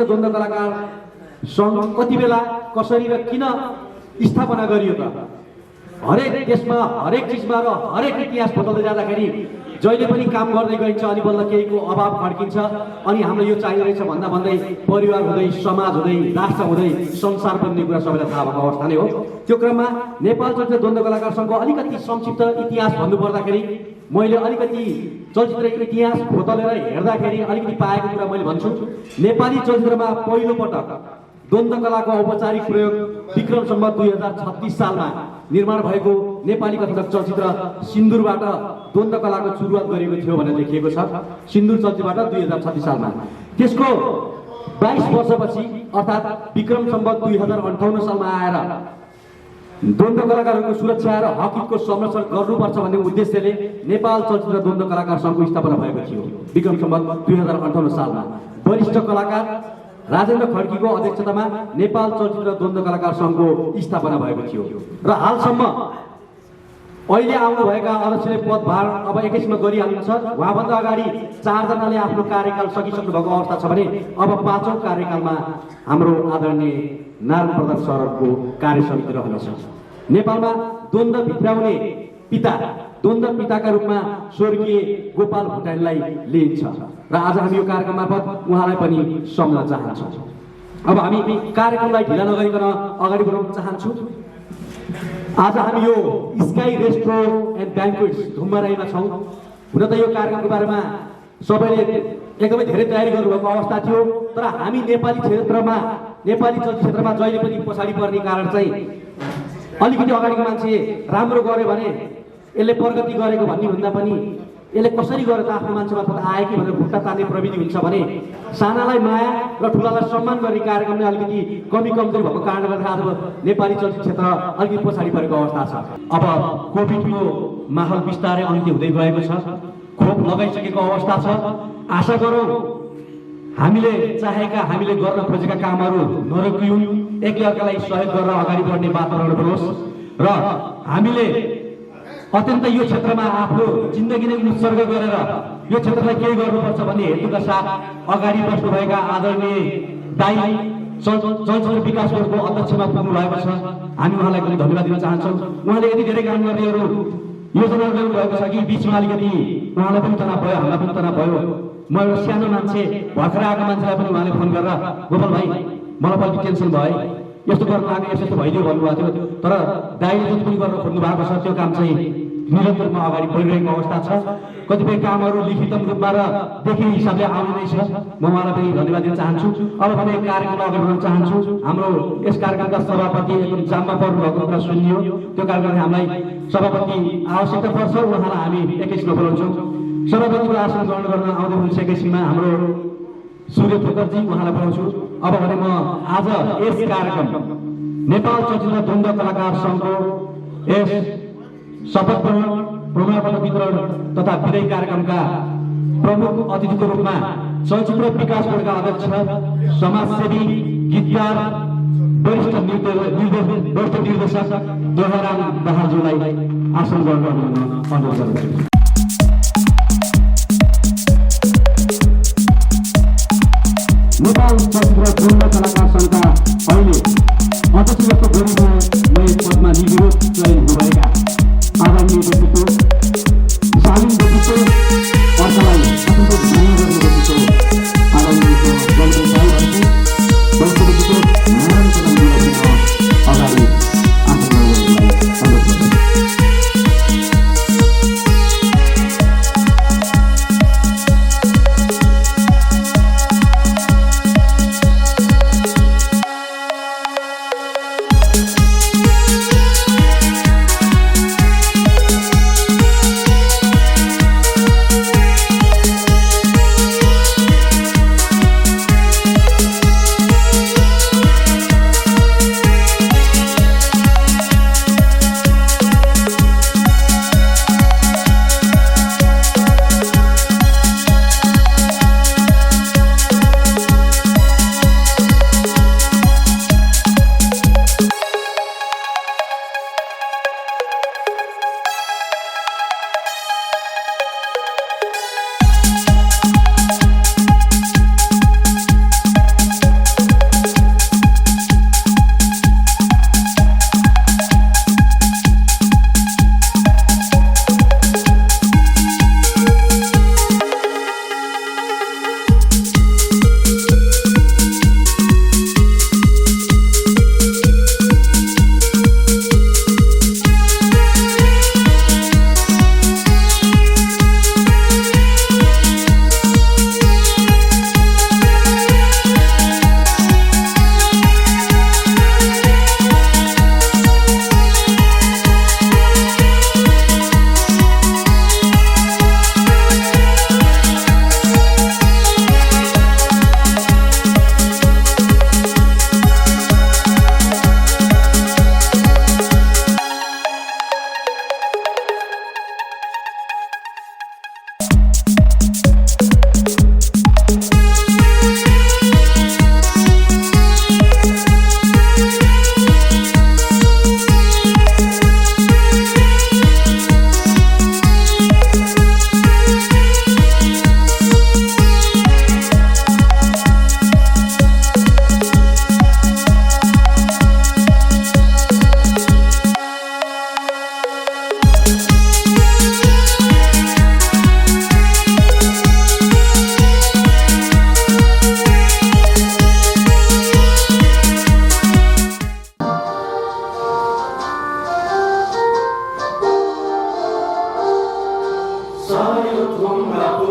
चलचित्र द्वन्द्व कलाकार सङ्घ कति बेला कसरी र किन स्थापना गरियो त? हरेक देशमा हरेक चिजमा र हरेक इतिहास बदल्दै जाँदाखेरि जहिले पनि काम गर्दै गइन्छ अनि बल्ल केहीको अभाव खड्किन्छ अनि हाम्रो यो चाहिने रहेछ भन्दा भन्दै परिवार हुँदै समाज हुँदै राष्ट्र हुँदै संसार बन्ने कुरा सबैलाई थाहा भएको अवस्था नै हो। त्यो क्रममा नेपाल चलचित्र द्वन्द्व कलाकार सङ्घको अलिकति संक्षिप्त इतिहास भन्नुपर्दाखेरि मैले अलिकति चलचित्र इतिहास खोतलेर हेर्दाखेरि अलिकति पाएको कुरा मैले भन्छु। नेपाली चलचित्रमा पहिलो पटक द्वन्द्व कलाको औपचारिक प्रयोग विक्रम सम्वत 2036 सालमा निर्माण भएको नेपाली कथानक चलचित्र सिन्दुरबाट द्वन्द्व कलाको सुरुवात गरेको थियो भनेर लेखिएको छ। सिन्दुर चलचित्रबाट 2036 सालमा त्यसको 22 वर्षपछि अर्थात् विक्रम सम्वत 2058 सालमा आएर द्वन्द्व कलाकारहरूको सुरक्षा र हकको संरक्षण गर्नुपर्छ भन्ने उद्देश्यले नेपाल चलचित्र द्वन्द्व कलाकार सङ्घको स्थापना भएको थियो विक्रम सम्वत 2058 सालमा। वरिष्ठ कलाकार राजेन्द्र खड्कीको अध्यक्षतामा नेपाल चलचित्र द्वन्द्व कलाकार सङ्घको स्थापना भएको थियो र हालसम्म अहिले आउनुभएका अध्यक्षले पदभार अब 21मा गरिहाल्नुहुन्छ। उहाँभन्दा अगाडि 4 जनाले आफ्नो कार्यकाल सकिसक्नु भएको अवस्था छ भने अब 5औं कार्यकालमा हाम्रो आदरणीय नारायण प्रसाद सरको कार्य समिति रहनेछ। नेपालमा द्वन्द्व भित्राउने पिता द्वन्द्व पिताका रूपमा स्वर्गीय गोपाल भुटानीलाई लिइन्छ र आज हामी यो कार्यक्रम मार्फत उहाँलाई पनि सम्झन चाहन्छौँ। अब हामी कार्यक्रमलाई ढिला नगरिकन अगाडि बढाउन चाहन्छु। आज हामी यो स्काई रेस्ट्रो एन्ड ब्याङ्क्वेट्स धुम्मराईमा छौँ। हुन त यो कार्यक्रमको बारेमा सबैले एकदमै धेरै तयारी गर्नुभएको अवस्था थियो, तर हामी नेपाली क्षेत्रमा नेपाली चलचित्र क्षेत्रमा जहिले पनि पछाडि पर्ने कारण चाहिँ अलिकति अगाडिको मान्छे राम्रो गर्यो भने यसले प्रगति गरेको भन्ने भन्दा पनि यसले कसरी गरेर त आफ्नो मान्छे मार्फत आयो कि भनेर खुट्टा तान्ने प्रविधि हुन्छ भने सानालाई माया र ठुलालाई सम्मान गर्ने कार्यक्रमले अलिकति कमी कमजोरी भएको कारणले गर्दा आज नेपाली चलचित्र क्षेत्र अलिकति पछाडि परेको अवस्था छ। अब कोभिडको माहौल बिस्तारै अन्त्य हुँदै गएको छ, खोप लगाइसकेको अवस्था छ। आशा गरौँ हामीले चाहेका हामीले गर्न खोजेका कामहरू नरोकिउन्, एकले अर्कालाई सहयोग गरेर अगाडि बढ्ने वातावरण बनोस् र हामीले अत्यन्त यो क्षेत्रमा आफ्नो जिन्दगी नै उत्सर्ग गरेर यो क्षेत्रलाई केही गर्नुपर्छ भन्ने हेतुका साथ अगाडि बस्नुभएका आदरणीय दाइ चलचित्र विकास बोर्डको अध्यक्षमा पुग्नु भएको छ। हामी उहाँलाई पनि धन्यवाद दिन चाहन्छौँ। उहाँले यति धेरै काम गर्नेहरू योजनाहरू ल्याउनु भएको छ कि बिचमा अलिकति उहाँलाई पनि तनाव भयो, हामीलाई पनि तनाव भयो। म एउटा सानो मान्छे भर्खर आएको मान्छेलाई पनि उहाँले फोन गरेर गोपाल भाइ मलाई पनि टेन्सन भयो, यस्तो गर्न लाग्यो, यस्तो भइदियो भन्नुभएको थियो। तर दाइले जति पनि गर्न खोज्नु भएको छ त्यो काम चाहिँ निरन्तरमा अगाडि बढिरहेको अवस्था छ। कतिपय कामहरू लिखित रूपमा र देखिने हिसाबले आउने नै छ। म उहाँलाई पनि धन्यवाद दिन चाहन्छु। अब भने कार्यक्रममा अगाडि बढाउन चाहन्छु। हाम्रो यस कार्यक्रमका सभापति एकदम जाममा पर्नु भएको कुरा सुनियो। त्यो कार्यक्रमले हामीलाई सभापति आवश्यकता पर्छ, उहाँलाई हामी एकैछिनमा बोलाउँछौँ। सभापतिको आसन ग्रहण गर्न आउँदै हुनुहुन्छ एकैछिनमा हाम्रो सूर्य ठोकरजी, उहाँलाई बोलाउँछु। अब भने म आज यस कार्यक्रम नेपाल चलचित्र द्वन्द्व कलाकार सङ्घको यस शपथ ग्रहण प्रमाणपत्र वितरण तथा विदाई कार्यक्रमका प्रमुख अतिथिको रूपमा चलचित्र विकास बोर्डका अध्यक्ष, समाजसेवी, गीतकार, वरिष्ठ निर्देशक दोहराम दाहालज्यूलाई आसन ग्रहण गर्न अनुरोध गर्दछु। नेपाल चलचित्र द्वन्द्व कलाकार सङ्घका अहिले अध्यक्ष जस्तो गरीबमय पदमा निर्विरोध चयन हुनुभएका आदरणीय व्यक्तित्व, शालीन व्यक्तित्व, अर्कालाई अत्यन्त माया गर्ने व्यक्तित्व आदरणीय गणेश भाइहरूको वरिष्ठ व्यक्तित्व नारायण प्रधानज्यूलाई अगाडि आसन ग्रहण गर्नलाई अनुरोध गर्दछु।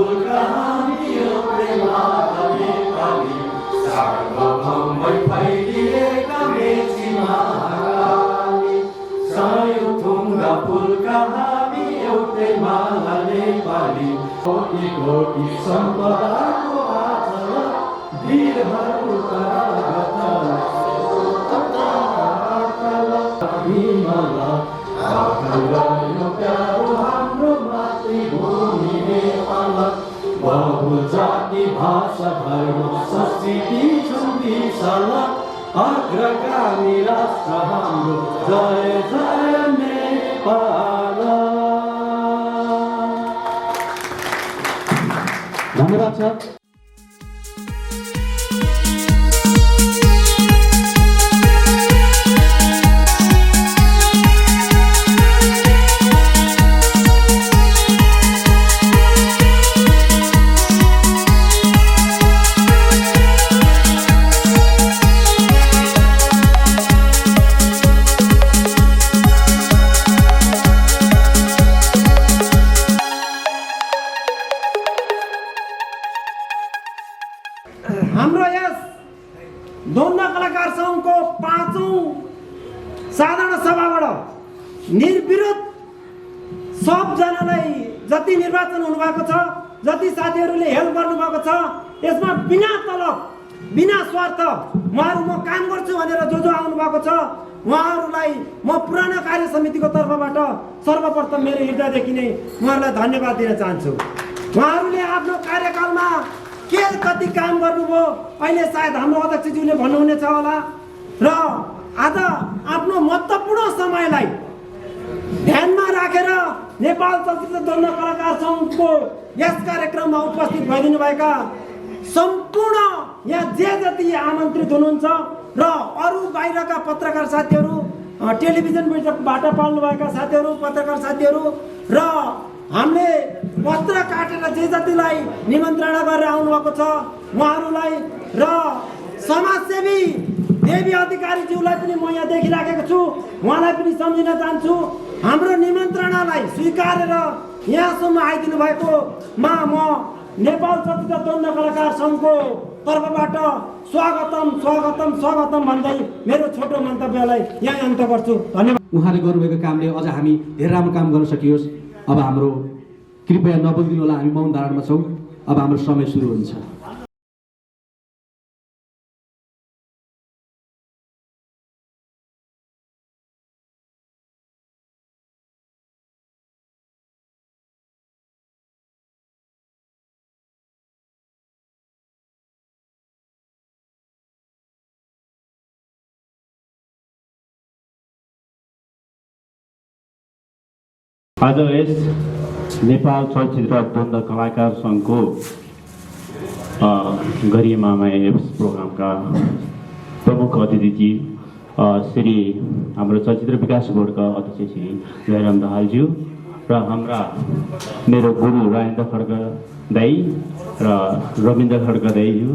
फुलका हामी एउटै माला नेपाली सार्वभौमै फैलिएका मेची महाकाली सयौं थुङ्गा फुलका हामी एउटै माला नेपाली कोटि कोटि सम्पदाको आचल वीरहरूका हाम्रो मातृभूमि नेपाल बहुजाति भाषा धर्म संस्कृति छन् विशाल अग्रगामी राष्ट्र हाम्रो जय जय नेपाल। धन्यवाद सर। हाम्रो यस द्वन्द कलाकार सङ्घको 5औं साधारण सभाबाट निर्विरोध सबजनालाई जति निर्वाचन हुनुभएको छ, जति साथीहरूले हेल्प गर्नुभएको छ, यसमा बिना तलब बिना स्वार्थ उहाँहरू म काम गर्छु भनेर जो आउनुभएको छ उहाँहरूलाई म पुरानो कार्य समितिको तर्फबाट सर्वप्रथम मेरो हृदयदेखि नै उहाँहरूलाई धन्यवाद दिन चाहन्छु। उहाँहरूले आफ्नो कार्यकालमा के कति काम गर्नुभयो अहिले सायद हाम्रो अध्यक्षज्यूले भन्नुहुनेछ होला र आज आफ्नो महत्त्वपूर्ण समयलाई ध्यानमा राखेर नेपाल चलचित्र द्वन्द कलाकार सङ्घको यस कार्यक्रममा उपस्थित भइदिनुभएका सम्पूर्ण यहाँ जे जति आमन्त्रित हुनुहुन्छ र अरू बाहिरका पत्रकार साथीहरू, टेलिभिजनबाट पाल्नुभएका साथीहरू, पत्रकार साथीहरू र हामीले पत्र काटेर जे जतिलाई निमन्त्रणा गरेर आउनुभएको छ उहाँहरूलाई र समाजसेवी देवी अधिकारीज्यूलाई पनि म यहाँ देखिराखेको छु, उहाँलाई पनि सम्झिन चाहन्छु। हाम्रो निमन्त्रणालाई स्वीकारेर यहाँसम्म आइदिनु भएकोमा म नेपाल चलचित्र द्वन्द कलाकार सङ्घको तर्फबाट स्वागतम स्वागतम स्वागतम भन्दै मेरो छोटो मन्तव्यलाई यहाँ अन्त गर्छु। धन्यवाद। उहाँले गर्नुभएको कामले अझ हामी धेरै राम्रो काम गर्न सकियोस्। अब हाम्रो कृपया नबोलिदिनु होला, हामी मौन धारणमा छौँ। अब हाम्रो समय सुरु हुन्छ। आज यस नेपाल चलचित्र द्वन्द कलाकार सङ्घको गरिमामा यस प्रोग्रामका प्रमुख अतिथि श्री हाम्रो चलचित्र विकास बोर्डका अध्यक्ष श्री जयराम दाहालज्यू र हाम्रा मेरो गुरु राजेन्द्र खड्का दाई र रविन्द्र खड्का दाईज्यू,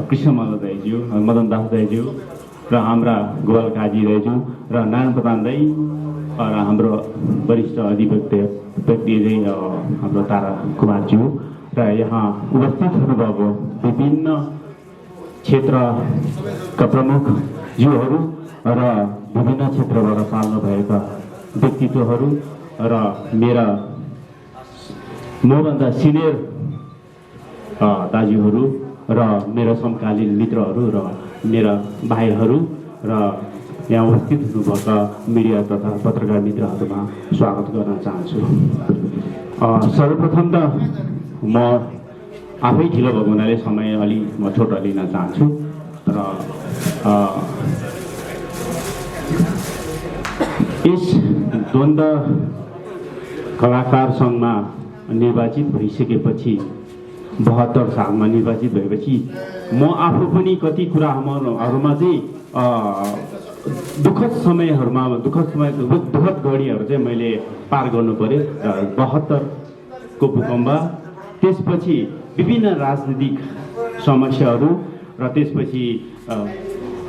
कृष्णमल्ल दाईज्यू, मदन दास दाईज्यू र हाम्रा गोपाल काजी दाईज्यू र नारायण प्रधान दाई र हाम्रो वरिष्ठ अधिवक्ता व्यक्ति हाम्रो तारा कुमारज्यू र यहाँ उपस्थित हुनुभएको विभिन्न क्षेत्रका प्रमुख ज्यूहरू र विभिन्न क्षेत्रबाट पाल्नुभएका व्यक्तित्वहरू र मेरा मभन्दा सिनियर दाजुहरू र मेरा समकालीन मित्रहरू र मेरा भाइहरू र यहाँ उपस्थित हुनुभएका मिडिया तथा पत्रकार मित्रहरूमा स्वागत गर्न चाहन्छु। सर्वप्रथम त म आफै ढिलो भएको हुनाले समय अलि म छोटो लिन चाहन्छु र यस द्वन्द कलाकार सङ्घमा निर्वाचित भइसकेपछि 72 सालमा निर्वाचित भएपछि म आफू पनि कति कुराहरूमा चाहिँ दुःखद घडीहरू चाहिँ मैले पार गर्नु पर्यो। 72 को भूकम्प, त्यसपछि विभिन्न राजनीतिक समस्याहरू र त्यसपछि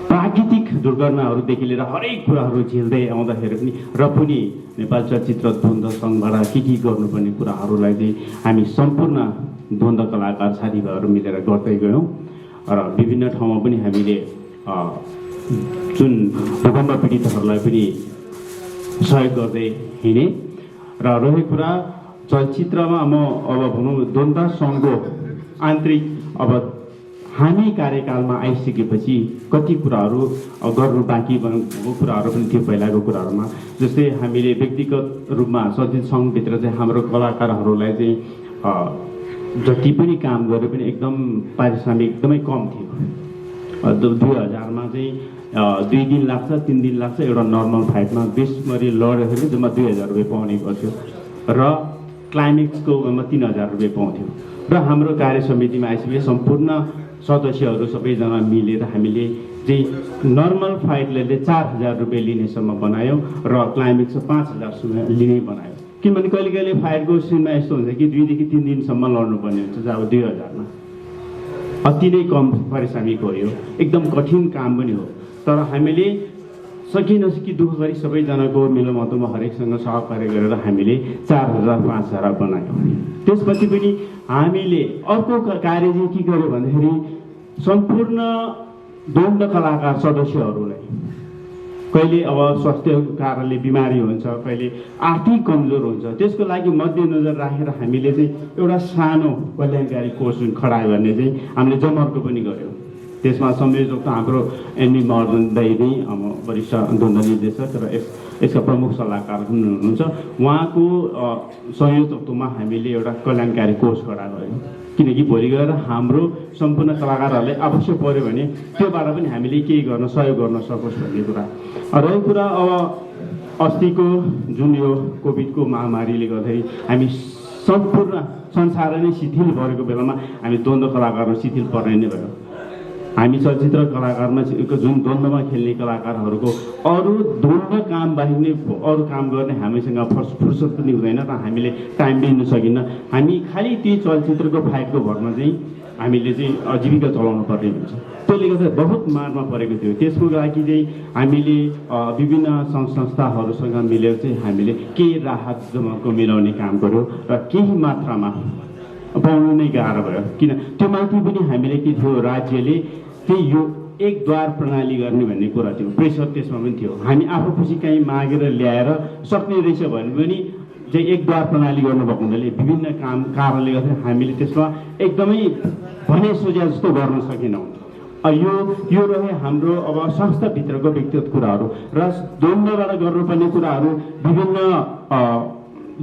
प्राकृतिक दुर्घटनाहरूदेखि लिएर हरेक कुराहरू झेल्दै आउँदाखेरि पनि र पनि नेपाल चलचित्र द्वन्द सङ्घबाट के गर्नुपर्ने कुराहरूलाई चाहिँ हामी सम्पूर्ण द्वन्द्व कलाकार साथीभाइहरू मिलेर गर्दै गयौँ र विभिन्न ठाउँमा पनि हामीले जुन भूकम्प पीडितहरूलाई पनि सहयोग गर्दै हिँडे र रहेको कुरा चलचित्रमा म अब भनौँ द्वन्द्व सङ्घको आन्तरिक अब हामी कार्यकालमा आइसकेपछि कति कुराहरू गर्नु बाँकी भएको कुराहरू पनि थियो पहिलाको कुराहरूमा। जस्तै हामीले व्यक्तिगत रूपमा चलचित्र सङ्घभित्र चाहिँ हाम्रो कलाकारहरूलाई चाहिँ जति पनि काम गरे पनि एकदम पारिश्रमिक एकदमै कम थियो। 2000मा चाहिँ 2 दिन लाग्छ 3 दिन लाग्छ एउटा नर्मल फाइटमा बेसमरी लड्दाखेरि जम्मा 2000 रुपियाँ पाउने गर्थ्यो र क्लाइमेक्सको 3000 रुपियाँ पाउँथ्यो। र हाम्रो कार्य समितिमा आइसके सम्पूर्ण सदस्यहरू सबैजना मिलेर हामीले चाहिँ नर्मल फाइटले 4000 रुपियाँ लिनेसम्म बनायौँ र क्लाइमेक्स 5000 लिने बनायौँ। किनभने कहिले कहिले फाइटको सिनमा यस्तो हुन्छ कि 2 देखि 3 दिनसम्म लड्नुपर्ने हुन्छ अब 2000मा अति नै कम पारिश्रमिक हो। यो एकदम कठिन काम पनि हो तर हामीले सकि नसकि दुःख गरी सबैजनाको मिलोमतोमा हरेकसँग सहकार्य गरेर हामीले 4000 5000 बनायौँ। त्यसपछि पनि हामीले अर्को कार्य चाहिँ के गर्यो भन्दाखेरि सम्पूर्ण द्वन्द्व कलाकार सदस्यहरूलाई कहिले अब स्वास्थ्य कारणले बिमारी हुन्छ कहिले आर्थिक कमजोर हुन्छ त्यसको लागि मध्यनजर राखेर हामीले चाहिँ एउटा सानो कल्याणकारी कोष जुन खडा गर्ने चाहिँ हामीले जमर्को पनि गर्यौँ। त्यसमा संयोजक त हाम्रो एनबी महर्जन दाइ नै वरिष्ठ द्वन्द्व निर्देशक र यसका प्रमुख सल्लाहकार हुनुहुन्छ। उहाँको संयोजकत्वमा हामीले एउटा कल्याणकारी कोष खडा गर्यौँ किनकि भोलि गएर हाम्रो सम्पूर्ण कलाकारहरूलाई आवश्यक पर्यो भने त्योबाट पनि हामीले केही गर्न सहयोग गर्न सकोस् भन्ने कुरा रहेको कुरा। अब अस्तिको जुन यो कोभिडको महामारीले गर्दाखेरि हामी सम्पूर्ण संसार नै शिथिल भएको बेलामा हामी द्वन्द्व कलाकारहरू शिथिल पर्ने नै भयो। हामी चलचित्र कलाकारमा जुन द्वन्द्वमा खेल्ने कलाकारहरूको अरू द्वन्द्व काम बाहेक नै अरू काम गर्ने हामीसँग फुर्सद पनि हुँदैन र हामीले टाइम दिनु सकिन्न। हामी खालि ती चलचित्रको फाइटको भरमा चाहिँ हामीले चाहिँ जीविका चलाउनु पर्ने हुन्छ। त्यसले गर्दा बहुत मारमा परेको थियो। त्यसको लागि चाहिँ हामीले विभिन्न सङ्घ संस्थाहरूसँग मिलेर चाहिँ हामीले केही राहत जमाको मिलाउने काम गर्यो र केही मात्रामा पाउनु नै गाह्रो भयो किन त्यो माथि पनि हामीले के थियो राज्यले त्यही यो एक द्वार प्रणाली गर्ने भन्ने कुरा थियो प्रेसर त्यसमा पनि थियो। हामी आफू खुसी कहीँ मागेर ल्याएर सक्ने रहेछ भने पनि चाहिँ एक द्वार प्रणाली गर्नुभएको हुनाले विभिन्न कारणले गर्दा हामीले त्यसमा एकदमै भने सोचे जस्तो गर्न सकेनौँ। यो रहे हाम्रो अब संस्थाभित्रको व्यक्तिगत कुराहरू र द्वन्द्वबाट गर्नुपर्ने कुराहरू विभिन्न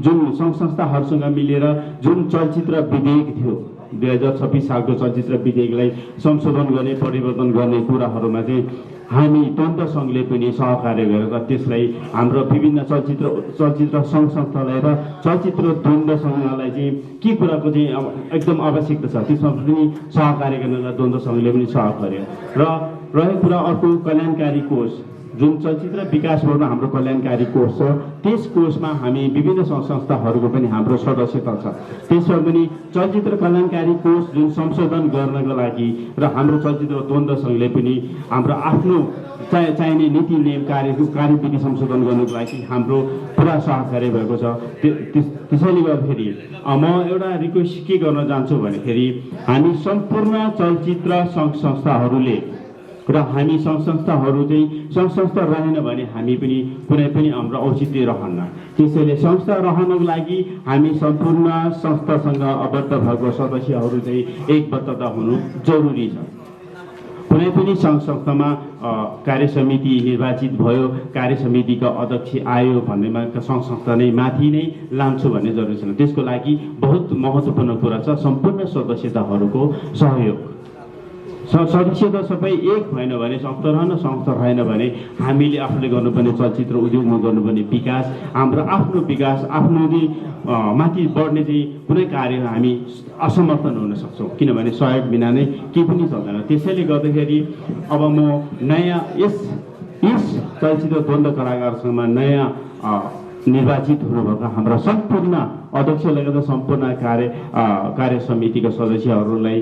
जुन सङ्घ संस्थाहरूसँग मिलेर जुन चलचित्र विधेयक थियो 2026 सालको चलचित्र विधेयकलाई संशोधन गर्ने परिवर्तन गर्ने कुराहरूमा चाहिँ हामी द्वन्द्व सङ्घले पनि सहकार्य गरेर त्यसलाई हाम्रो विभिन्न चलचित्र सङ्घ संस्थालाई र चलचित्र द्वन्द्व सङ्घलाई चाहिँ के कुराको चाहिँ एकदम आवश्यकता छ त्यसमा पनि सहकार्य गर्नलाई द्वन्द्व सङ्घले पनि सहकार्य र रहेको कुरा अर्को कल्याणकारी कोष जुन चलचित्र विकास बोर्डमा हाम्रो कल्याणकारी कोष छ त्यस कोषमा हामी विभिन्न सङ्घ संस्थाहरूको पनि हाम्रो सदस्यता छ। त्यसमा पनि चलचित्र कल्याणकारी कोष जुन संशोधन गर्नको लागि र हाम्रो चलचित्र द्वन्द्व सङ्घले पनि हाम्रो आफ्नो चाहिने नीति नियम कार्यविधि संशोधन गर्नुको लागि हाम्रो पुरा सहकार्य भएको छ। त्यसैले गर्दाखेरि म एउटा रिक्वेस्ट के गर्न चाहन्छु भनेखेरि हामी सम्पूर्ण चलचित्र सङ्घ संस्थाहरूले र हामी सङ्घ संस्थाहरू चाहिँ सङ्घ संस्था रहेन भने हामी पनि कुनै पनि हाम्रो औचित्य रहन्न। त्यसैले संस्था रहनको लागि हामी सम्पूर्ण संस्थासँग आबद्ध भएको सदस्यहरू चाहिँ एकबद्धता हुनु जरुरी छ। कुनै पनि सङ्घ संस्थामा कार्य समिति निर्वाचित भयो कार्य समितिका अध्यक्ष आयो भन्नेमा सङ्घ संस्था नै माथि नै लान्छु भन्ने जरुरी छैन। त्यसको लागि बहुत महत्त्वपूर्ण कुरा छ सम्पूर्ण सदस्यताहरूको सहयोग। सदस्यता सबै एक भएन भने संस्था रहन संस्था रहेन भने हामीले आफूले गर्नुपर्ने चलचित्र उद्योगमा गर्नुपर्ने विकास हाम्रो आफ्नो विकास आफ्नो माथि बढ्ने चाहिँ कुनै कार्य हामी असमर्थन हुन सक्छौँ किनभने सहयोग बिना नै केही पनि चल्दैन। त्यसैले गर्दाखेरि अब म नयाँ यस चलचित्र द्वन्द्व कलाकारसँग नयाँ निर्वाचित हुनुभएका हाम्रा सम्पूर्ण अध्यक्षले गर्दा सम्पूर्ण कार्य समितिका सदस्यहरूलाई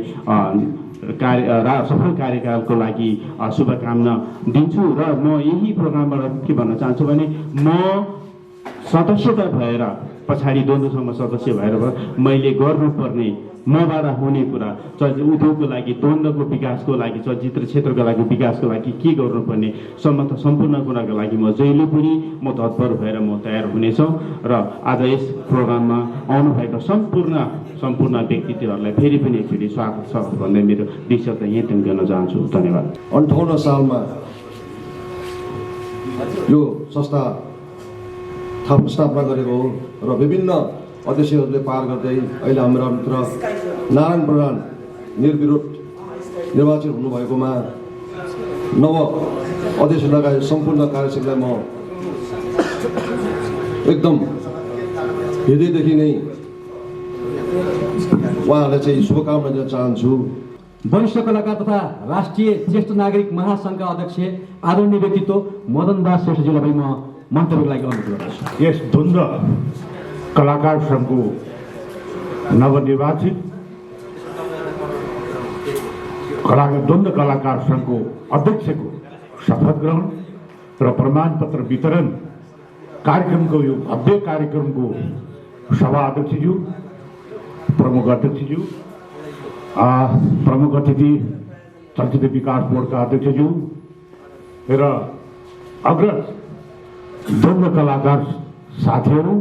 सफल कार्यकालको लागि शुभकामना दिन्छु र म यही प्रोग्रामबाट के भन्न चाहन्छु भने म सदस्यता भएर पछाडि द्वन्द्व सङ्घमा सदस्य भएर मैले गर्नुपर्ने मबाट हुने कुरा उद्योगको लागि द्वन्द्वको विकासको लागि चलचित्र क्षेत्रको लागि विकासको लागि के गर्नुपर्ने सम्पूर्ण कुराको लागि म जहिले पनि म तत्पर भएर म तयार हुनेछौँ र आज यस प्रोग्राममा आउनुभएका सम्पूर्ण व्यक्तित्वहरूलाई फेरि पनि एकचोटि स्वागत छ भन्दै मेरो दृश्यता यहीँ टुङ्ग्याउन चाहन्छु। धन्यवाद। 58 सालमा यो संस्था स्थापना गरेको हो र विभिन्न अध्यक्षहरूले पार गर्दै अहिले हाम्रा मित्र नारायण प्रधान निर्विरोध निर्वाचित हुनुभएकोमा नव अध्यक्ष लगायत सम्पूर्ण कार्यसमितिलाई म एकदम हृदयदेखि नै उहाँहरूलाई चाहिँ शुभकामना दिन चाहन्छु। वरिष्ठ कलाकार तथा राष्ट्रिय ज्येष्ठ नागरिक महासङ्घका अध्यक्ष आदरणीय व्यक्तित्व मदन दास श्रेष्ठजीलाई म मन्तव्यको लागि अनुरोध गर्दछु। यस द्वन्द्व कलाकार सङ्घको नवनिर्वाचित द्वन्द्व कलाकार सङ्घको अध्यक्षको शपथ ग्रहण र प्रमाणपत्र वितरण कार्यक्रमको यो भव्य कार्यक्रमको सभा अध्यक्षज्यू, प्रमुख अध्यक्षज्यू, प्रमुख अतिथि चलचित्र विकास बोर्डका अध्यक्षज्यू र अग्रज द्वन्द्व कलाकार साथीहरू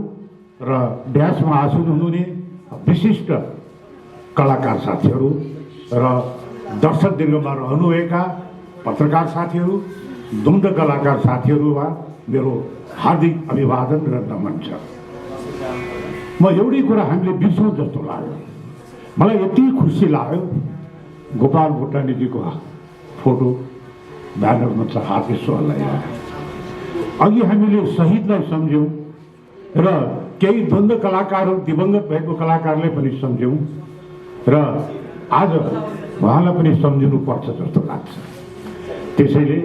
र ड्यासमा आसीन हुनुहुने विशिष्ट कलाकार साथीहरू र दर्शक दीर्घमा रहनुभएका पत्रकार साथीहरू, द्वन्द्व कलाकार साथीहरूमा मेरो हार्दिक अभिवादन र नमन छ। म एउटै कुरा हामीले बिर्सौँ जस्तो लाग्यो। मलाई यति खुसी लाग्यो, गोपाल भुटानीजीको फोटो ब्यानरमा छ, हात यसो हल्लाइरहेको। अघि हामीले शहीदलाई सम्झ्यौँ र केही द्वन्द्व कलाकारहरू दिवंगत भएको कलाकारले पनि सम्झ्यौँ र आज उहाँलाई पनि सम्झिनुपर्छ जस्तो लाग्छ। त्यसैले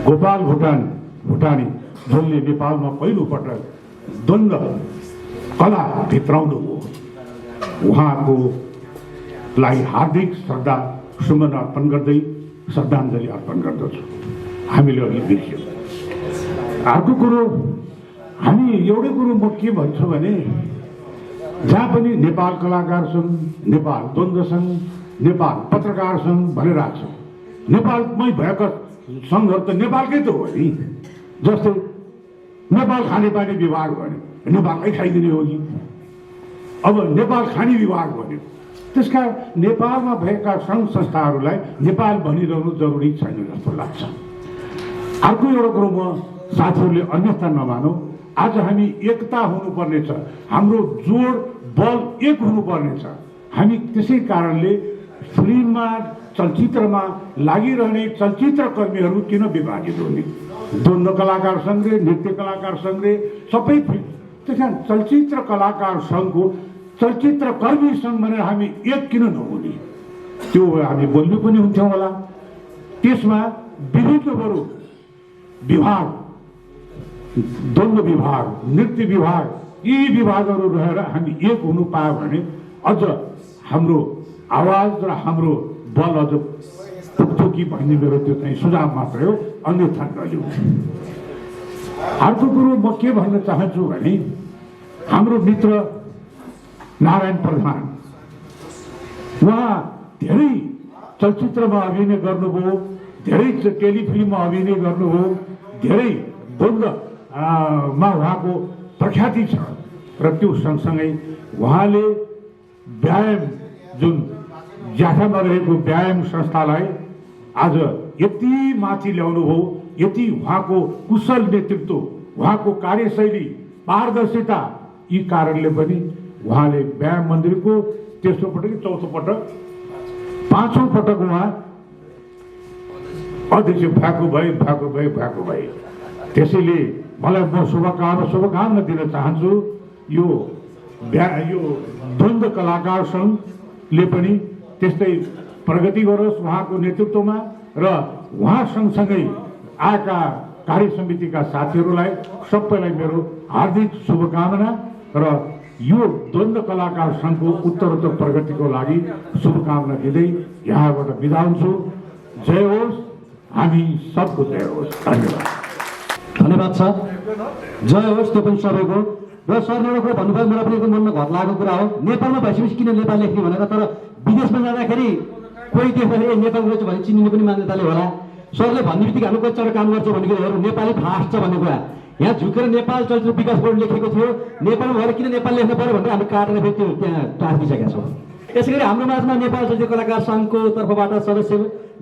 गोपाल भुटानी जसले नेपालमा पहिलोपटक द्वन्द्व कला भित्राउनु हो, उहाँको लागि हार्दिक श्रद्धा सुमन अर्पण गर्दै श्रद्धाञ्जली अर्पण गर्दछु। हामीले अघि बिर्स्यौँ। अर्को कुरो, हामी एउटै कुरो म के भन्छु भने जहाँ पनि नेपाल कलाकार सङ्घ, नेपाल द्वन्द्व सङ्घ, नेपाल पत्रकार सङ्घ भनिरहेको छौँ। नेपालमै भएका सङ्घहरू त नेपालकै त हो नि। जस्तै नेपाल खानेपानी विभाग भन्यो, नेपालमै खाइदिने हो कि? अब नेपाल खानी विभाग भन्यो, त्यसका नेपालमा भएका सङ्घ संस्थाहरूलाई नेपाल भनिरहनु जरुरी छैन जस्तो लाग्छ। अर्को एउटा कुरो म साथीहरूले अन्यथा नमानौँ, आज हामी एकता हुनुपर्नेछ, हाम्रो जोड बल एक हुनुपर्नेछ। हामी त्यसै कारणले फिल्ममा चलचित्रमा लागिरहने चलचित्र कर्मीहरू किन विभाजित हुने? द्वन्द्व कलाकार सङ्घले, नृत्य कलाकार सङ्घले सबै त्यस कारण चलचित्र कलाकार सङ्घको चलचित्र कर्मी सङ्घ भनेर हामी एक किन नहुने? त्यो हामी बोल्नु पनि हुन्थ्यौँ होला। त्यसमा विभिन्न बरु विभाग, द्वन्द्व विभाग, नृत्य विभाग, यी विभागहरू रहेर हामी एक हुनु पायो भने अझ हाम्रो आवाज र हाम्रो बल अझ पुग्थ्यो कि भन्ने मेरो त्यो चाहिँ सुझाव मात्रै हो, अन्यथा नलिउँ। अर्को कुरो म के भन्न चाहन्छु भने हाम्रो मित्र नारायण प्रधान, उहाँ धेरै चलचित्रमा अभिनय गर्नुभयो, धेरै टेलिफिल्ममा अभिनय गर्नुभयो, धेरै द्वन्द्वमा उहाँको प्रख्याति छ र त्यो सँगसँगै उहाँले व्यायाम जुन ज्याठामा रहेको व्यायाम संस्थालाई आज यति माथि ल्याउनुभयो, यति उहाँको कुशल नेतृत्व, उहाँको कार्यशैली, पारदर्शिता, यी कारणले पनि उहाँले व्यायाम मन्दिरको तेस्रो पटक, चौथो पटक, पाँचौँ पटक उहाँ अध्यक्ष भएको भए। त्यसैले मलाई म शुभकामना दिन चाहन्छु। यो द्वन्द्व कलाकार सङ्घले पनि त्यस्तै प्रगति गरोस् उहाँको नेतृत्वमा र उहाँ सँगसँगै आएका कार्य समितिका साथीहरूलाई सबैलाई मेरो हार्दिक शुभकामना र यो द्वन्द्व कलाकार सङ्घको उत्तरोत्तर प्रगतिको लागि शुभकामना दिँदै यहाँबाट बिदा हुन्छु। जय होस्, हामी सबको जय होस्। धन्यवाद। धन्यवाद छ। जय होस् त्यो पनि सबैको। र सरले एउटा कुरा भन्नुभयो, मलाई पनि मनमा घट लागेको कुरा हो। नेपालमा भइसकेपछि किन नेपाल लेख्ने भनेर, तर विदेशमा जाँदाखेरि कोही देख्दाखेरि ए नेपाल गएछ भने चिनिने पनि मान्यताले होला। सरले भन्ने बित्तिकै हाम्रो कतिवटा काम गर्छ भन्ने कुरा हेरौँ, नेपाली फास्ट छ भन्ने कुरा यहाँ झुकेर नेपाल चलचित्र विकास बोर्ड लेखेको थियो। नेपालमा गएर किन नेपाल लेख्नु पर्यो भनेर हामीले काटेर फेरि त्यो त्यहाँ टाँसिसकेका छौँ। यसै गरी हाम्रो माझमा नेपाल चलचित्र कलाकार सङ्घको तर्फबाट सदस्य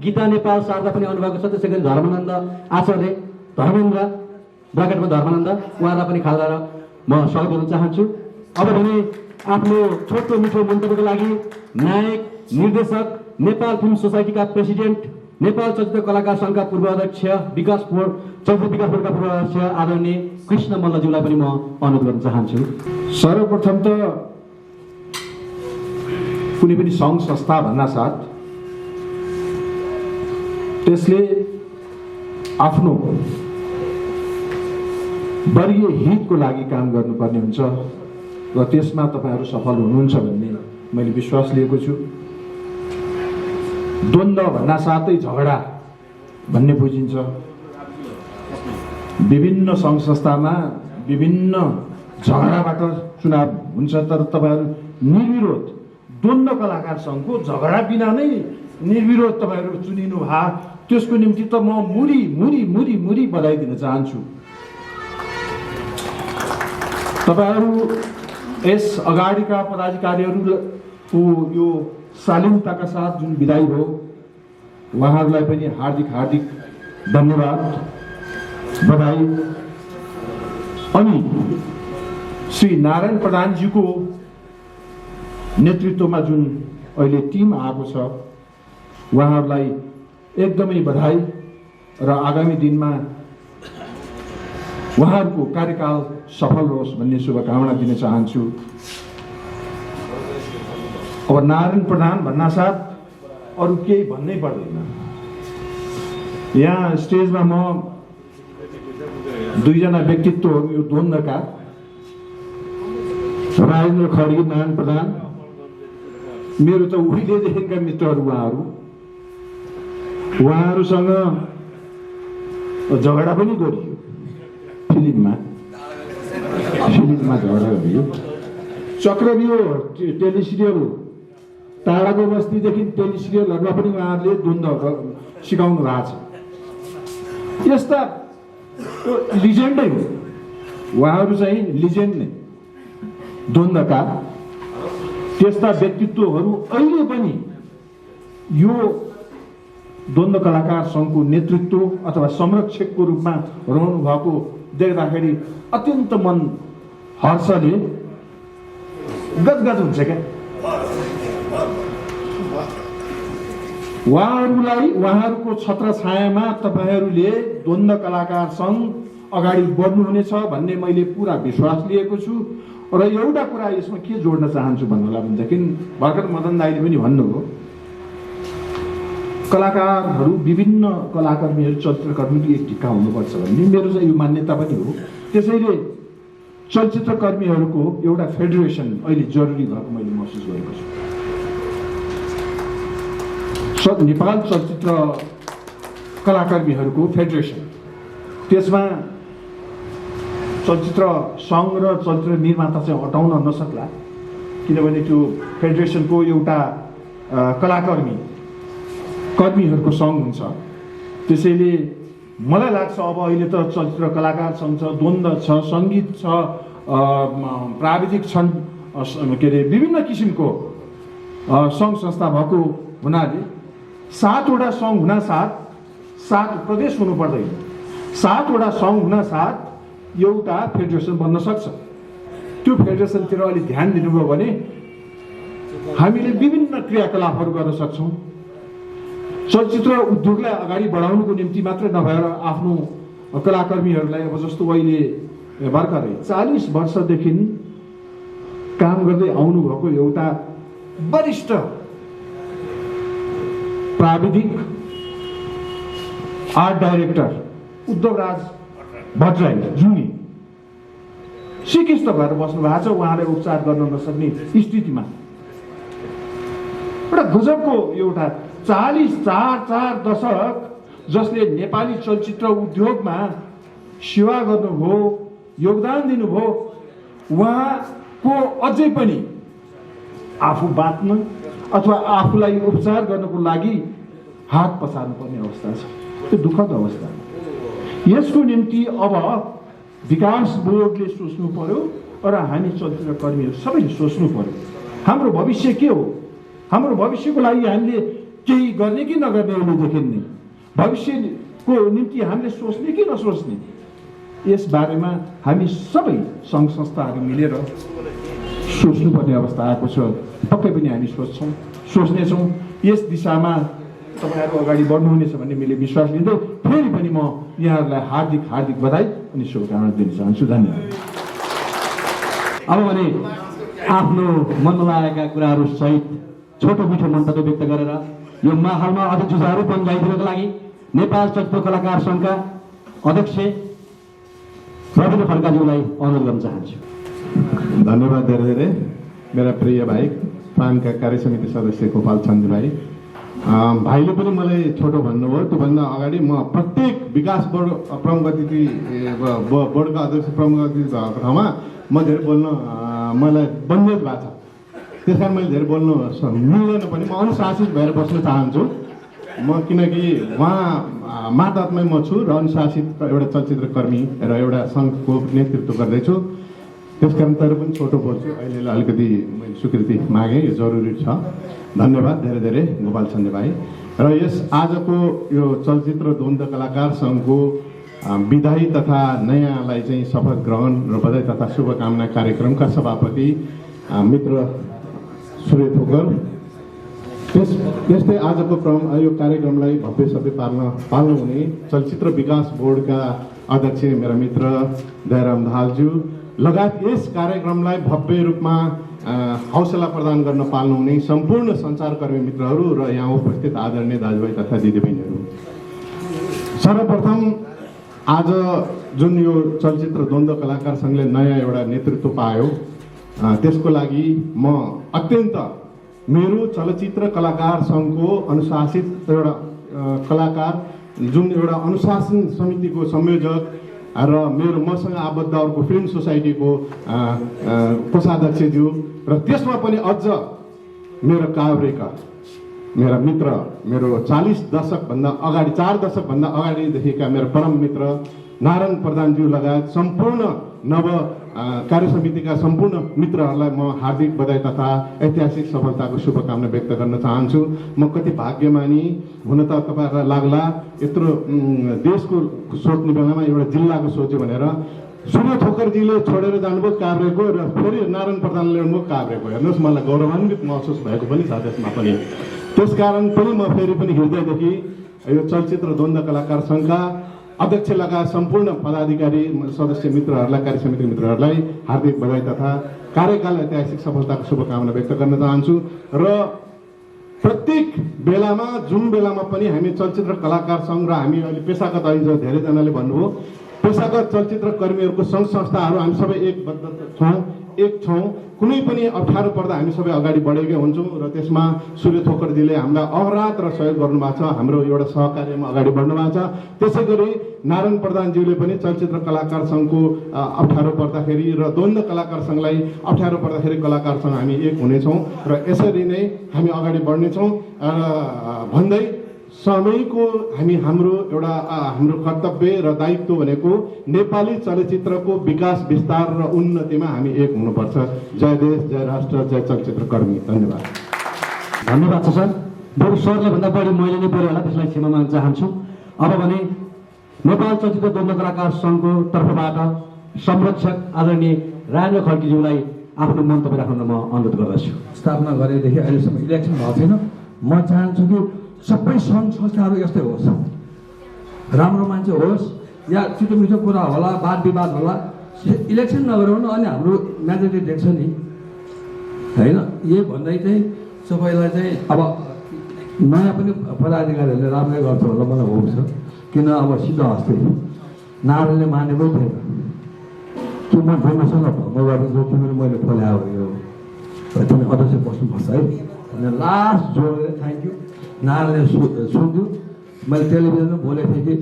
गीता नेपाल शारदा पनि आउनुभएको छ। त्यसै गरी धर्मानन्द आचार्य, धर्मेन्द्र ब्राकेटमा धर्मानन्द, उहाँलाई पनि खालदा म स्वागत गर्न चाहन्छु। अब भने आफ्नो छोटो मिठो मन्तव्यको लागि नायक, निर्देशक, नेपाल फिल्म सोसाइटीका प्रेसिडेन्ट, नेपाल चलचित्र कलाकार सङ्घका पूर्व अध्यक्ष, चलचित्र विकास बोर्डका पूर्व अध्यक्ष आदरणीय कृष्ण मल्लज्यूलाई पनि म अनुरोध गर्न चाहन्छु। सर्वप्रथम त कुनै पनि सङ्घ संस्था भन्नासाथ त्यसले आफ्नो वर्गीय हितको लागि काम गर्नुपर्ने हुन्छ र त्यसमा तपाईँहरू सफल हुनुहुन्छ भन्ने मैले विश्वास लिएको छु। द्वन्द्व भन्नासाथै झगडा भन्ने बुझिन्छ। विभिन्न सङ्घ संस्थामा विभिन्न झगडाबाट चुनाव हुन्छ, तर तपाईँहरू निर्विरोध द्वन्द्व कलाकार सङ्घको झगडा बिना नै निर्विरोध तपाईँहरू चुनिनु भए त्यसको निम्ति त म मुरी मुरी मुरी मुरी बधाई दिन चाहन्छु। तपाईँहरू यस अगाडिका पदाधिकारीहरूको यो शालीनताका साथ जुन विदाई हो, उहाँहरूलाई पनि हार्दिक हार्दिक धन्यवाद, बधाई। अनि श्री नारायण प्रधानजीको नेतृत्वमा जुन अहिले टिम आएको छ, उहाँहरूलाई एकदमै बधाई र आगामी दिनमा उहाँहरूको कार्यकाल सफल होस् भन्ने शुभकामना दिन चाहन्छु। अब नारायण प्रधान भन्नासाथ अरू केही भन्नै पर्दैन। यहाँ स्टेजमा म दुईजना व्यक्तित्वहरू यो द्वन्द्वका, राजेन्द्र खड्गी, नारायण प्रधान मेरो त उहिलेदेखिका मित्रहरू उहाँहरूसँग झगडा पनि गरियो। फिल्ममा झगडा गरियो। चक्रव्यूह टेलिसिरियल, टाढाको बस्तीदेखि टेलिसिरियलहरूमा पनि उहाँहरूले द्वन्द्व सिकाउनु भएको छ। यस्ता लिजेन्डै हो उहाँहरू, चाहिँ लिजेन्ड नै द्वन्द्वका। त्यस्ता व्यक्तित्वहरू अहिले पनि यो द्वन्द्व कलाकार सङ्घको नेतृत्व अथवा संरक्षकको रूपमा रहनु भएको देख्दाखेरि अत्यन्त मन हर्षले गदगद हुन्छ क्या। उहाँहरूलाई उहाँहरूको छत्र छायामा तपाईँहरूले द्वन्द्व कलाकार सङ्घ अगाडि बढ्नुहुनेछ भन्ने मैले पुरा विश्वास लिएको छु। र एउटा कुरा यसमा के जोड्न चाहन्छु भन्नुलाई भनेदेखि भर्खर मदन दाइले पनि भन्नुभयो, कलाकारहरू विभिन्न कलाकर्मीहरू चलचित्रकर्मीहरू एक ढिक्का हुनुपर्छ भन्ने मेरो चाहिँ यो मान्यता पनि हो। त्यसैले चलचित्रकर्मीहरूको एउटा फेडरेसन अहिले जरुरी भएको मैले महसुस गरेको छु। नेपाल चलचित्र कलाकर्मीहरूको फेडरेसन, त्यसमा चलचित्र सङ्घ र चलचित्र निर्माता चाहिँ हटाउन नसक्ला, किनभने त्यो फेडरेसनको एउटा कर्मीहरूको सङ्घ हुन्छ। त्यसैले मलाई लाग्छ अब अहिले त चलचित्र कलाकार सङ्घ छ, द्वन्द्व छ, सङ्गीत छ, प्राविधिक छन्, के अरे विभिन्न किसिमको सङ्घ संस्था भएको हुनाले 7वटा सङ्घ हुनासाथ 7 प्रदेश हुनु पर्दैन, 7वटा सङ्घ हुनासाथ एउटा फेडरेसन बन्न सक्छ। त्यो फेडरेसनतिर अलिक ध्यान दिनुभयो भने हामीले विभिन्न क्रियाकलापहरू गर्न सक्छौँ। चलचित्र उद्योगलाई अगाडि बढाउनुको निम्ति मात्र नभएर आफ्नो कलाकर्मीहरूलाई अब जस्तो अहिले भर्खरै 40 वर्षदेखि काम गर्दै आउनुभएको एउटा वरिष्ठ प्राविधिक आर्ट डाइरेक्टर उद्धवराज भट्टराई जुनी सिकिस्त भएर बस्नु भएको छ। उहाँलाई उपचार गर्न नसक्ने स्थितिमा एउटा गजबको एउटा 4 दशक जसले नेपाली चलचित्र उद्योगमा सेवा गर्नुभयो, योगदान दिनुभयो, उहाँको अझै पनि आफू बाँच्न अथवा आफूलाई उपचार गर्नको लागि हात पसार्नुपर्ने अवस्था छ। त्यो दुःखद अवस्था। यसको निम्ति अब विकास बोर्डले सोच्नु पर्यो र हामी चलचित्र कर्मीहरू सबैले सोच्नु पर्यो हाम्रो भविष्य के हो। हाम्रो भविष्यको लागि हामीले केही गर्ने कि नगर्ने अहिलेदेखि नै भविष्यको निम्ति हामीले सोच्ने कि नसोच्ने यस बारेमा हामी सबै सङ्घ संस्थाहरू मिलेर सोच्नुपर्ने अवस्था आएको छ। पक्कै पनि हामी सोच्नेछौँ। यस दिशामा तपाईँहरू अगाडि बढ्नुहुनेछ भन्ने मैले विश्वास लिँदै फेरि पनि म यहाँहरूलाई हार्दिक हार्दिक बधाई अनि शुभकामना दिन चाहन्छु। धन्यवाद। अब भने आफ्नो मनमा लागेका कुराहरू सहित छोटो मिठो मन्तव्य व्यक्त गरेर यो माहौलमा अझ जुझारूपन ल्याइदिनको लागि नेपाल चलचित्र कलाकार सङ्घका अध्यक्ष रविन्द्र खड्काज्यूलाई अनुरोध गर्न चाहन्छु। धन्यवाद धेरै धेरै मेरा प्रिय भाइ प्राणका कार्य समिति सदस्य गोपाल चन्द्र भाइ। भाइले पनि मलाई छोटो भन्नुभयो। त्योभन्दा अगाडि म प्रत्येक विकास बोर्ड प्रमुख अतिथि बोर्डका अध्यक्ष प्रमुख अतिथि भएको ठाउँमा म धेरै बोल्न मलाई बन्देज भएको छ। त्यस कारण मैले धेरै बोल्नु मिल्दैन पनि। म अनुशासित भएर बस्न चाहन्छु। म किनकि उहाँ मातहतमै म छु र अनुशासित एउटा चलचित्र कर्मी र एउटा सङ्घको नेतृत्व गर्दैछु। त्यस कारण तर पनि छोटो बोल्छु। अहिले अलिकति मैले स्वीकृति मागेँ, यो जरुरी छ। धन्यवाद धेरै धेरै गोपाल चन्द्र भाइ। र यस आजको यो चलचित्र द्वन्द्व कलाकार सङ्घको विदाई तथा नयाँलाई चाहिँ शपथ ग्रहण र बधाई तथा शुभकामना कार्यक्रमका सभापति मित्र सूर्य थोकर। यस्तै आजको यो कार्यक्रमलाई भव्य सभ्य पाल्नु हुने चलचित्र विकास बोर्डका अध्यक्ष मेरा मित्र दयाराम दाहालज्यू लगायत यस कार्यक्रमलाई भव्य रूपमा हौसला प्रदान गर्न पाल्नुहुने सम्पूर्ण सञ्चारकर्मी मित्रहरू र यहाँ उपस्थित आदरणीय दाजुभाइ तथा दिदीबहिनीहरू। सर्वप्रथम आज जुन यो चलचित्र द्वन्द्व कलाकार सङ्घले नयाँ एउटा नेतृत्व पायो त्यसको लागि म अत्यन्त मेरो चलचित्र कलाकार सङ्घको अनुशासित एउटा कलाकार जुन एउटा अनुशासन समितिको संयोजक र मेरो मसँग आबद्ध अर्को फिल्म सोसाइटीको कोषाध्यक्षज्यू र त्यसमा पनि अझ मेरो काभ्रेका मेरा मित्र मेरो 40 दशकभन्दा अगाडि 4 दशकभन्दा अगाडिदेखिका मेरो परम मित्र नारायण प्रधानज्यू लगायत सम्पूर्ण नव कार्य समितिका सम्पूर्ण मित्रहरूलाई म हार्दिक बधाई तथा ऐतिहासिक सफलताको शुभकामना व्यक्त गर्न चाहन्छु। म कति भाग्यमानी हुन त तपाईँहरूलाई लाग्ला यत्रो देशको सोच्ने बेलामा एउटा जिल्लाको सोच्यो भनेर सूर्य थोकरजीले छोडेर जानुभयो काभ्रेको र फेरि नारायण प्रधानले ल्याउनुभयो काभ्रेको। हेर्नुहोस् मलाई गौरवान्वित महसुस भएको पनि छ त्यसमा पनि। त्यसकारण पनि म फेरि पनि हृदयदेखि यो चलचित्र द्वन्द्व कलाकार सङ्घका अध्यक्ष लगायत सम्पूर्ण पदाधिकारी सदस्य मित्रहरूलाई कार्य समिति मित्रहरूलाई हार्दिक बधाई तथा कार्यकाल ऐतिहासिक सफलताको शुभकामना व्यक्त गर्न चाहन्छु। र प्रत्येक बेलामा जुन बेलामा पनि हामी चलचित्र कलाकार सङ्घ र हामी अहिले पेसागत अहिले धेरैजनाले भन्नुभयो पेसागत चलचित्र कर्मीहरूको सङ्घ संस्थाहरू हामी सबै एक छौँ। कुनै पनि अप्ठ्यारो पर्दा हामी सबै अगाडि बढेकै हुन्छौँ र त्यसमा सूर्य थोकरजीले हामीलाई अहरात्र सहयोग गर्नुभएको छ। हाम्रो एउटा सहकार्यमा अगाडि बढ्नु भएको छ। त्यसै गरी नारायण प्रधानज्यूले पनि चलचित्र कलाकार सङ्घको अप्ठ्यारो पर्दाखेरि र द्वन्द्व कलाकार सङ्घलाई अप्ठ्यारो पर्दाखेरि कलाकार सङ्घ हामी एक हुनेछौँ र यसरी नै हामी अगाडि बढ्नेछौँ भन्दै समयको हाम्रो एउटा हाम्रो कर्तव्य र दायित्व भनेको नेपाली चलचित्रको विकास विस्तार र उन्नतिमा हामी एक हुनुपर्छ। जय देश, जय राष्ट्र, जय चलचित्र कर्मी। धन्यवाद। धन्यवाद छ सर। बरु सरले भन्दा बढी मैले नै पऱ्यो होला, त्यसलाई क्षमा माग्न चाहन्छु। अब भने नेपाल चलचित्र द्वन्द्व कलाकार सङ्घको तर्फबाट संरक्षक आदरणीय राजेन्द्र खड्कीज्यूलाई आफ्नो मन्तव्य राख्न म अनुरोध गर्दछु। स्थापना गरेदेखि अहिलेसम्म इलेक्सन भएको छैन। म चाहन्छु कि सबै सङ्घ संस्थाहरू यस्तै होस्, राम्रो मान्छे होस् या छिटो मिठो कुरा होला, वाद विवाद होला, इलेक्सन नगराउनु अनि हाम्रो मेजोरिटी देख्छ नि होइन। यही भन्दै चाहिँ सबैलाई चाहिँ अब नयाँ पनि पदाधिकारीहरूले राम्रै गर्छ होला मलाई होप छ। किन अब सिधो हस्ते नारायणले मानेकै थिएन कि म बोल्नुसँग भङ्ग गरिदिन्छु तिमीले मैले खोल्यायो यो तिमी अध्यक्ष बस्नुपर्छ है भनेर लास्ट जोडेर थ्याङ्क यू नारायणले सुन्छु। मैले टेलिभिजनमा बोलेको थिएँ कि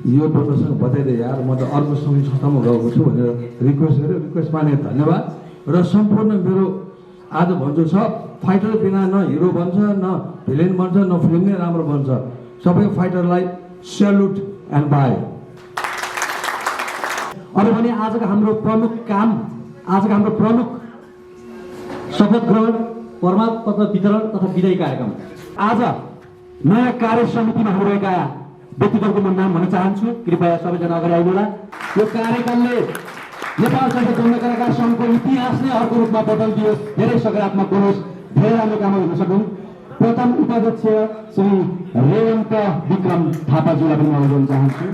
यो प्रदर्शन बताइदिए यार, म त अर्को सङ्घीय संस्थामा गएको छु भनेर रिक्वेस्ट गरेँ। रिक्वेस्ट माने धन्यवाद। र सम्पूर्ण मेरो आज भन्छु छ फाइटर बिना न हिरो बन्छ, न भिलेन बन्छ, न फिल्म नै राम्रो बन्छ। सबै फाइटरलाई स्यालुट एन्ड बाई। अब भने आजको हाम्रो प्रमुख काम, आजको हाम्रो प्रमुख शपथ ग्रहण, प्रमाणपत्र वितरण तथा विदायी कार्यक्रम। आज नयाँ कार्य समितिमा रहेका व्यक्तित्वको म नाम भन्न चाहन्छु। कृपया सबैजना अगाडि आइनुहोला। यो कार्यक्रमले नेपाल साहित्य द्वन्द्व कलाकार सङ्घको इतिहास नै अर्को रूपमा बदलिदियोस्, धेरै सकारात्मक होस्, धेरै राम्रो काम हुन सकुन्। प्रथम उपाध्यक्ष श्री रेवन्त विक्रम थापाज्यूलाई पनि म अनुरोध चाहन्छु,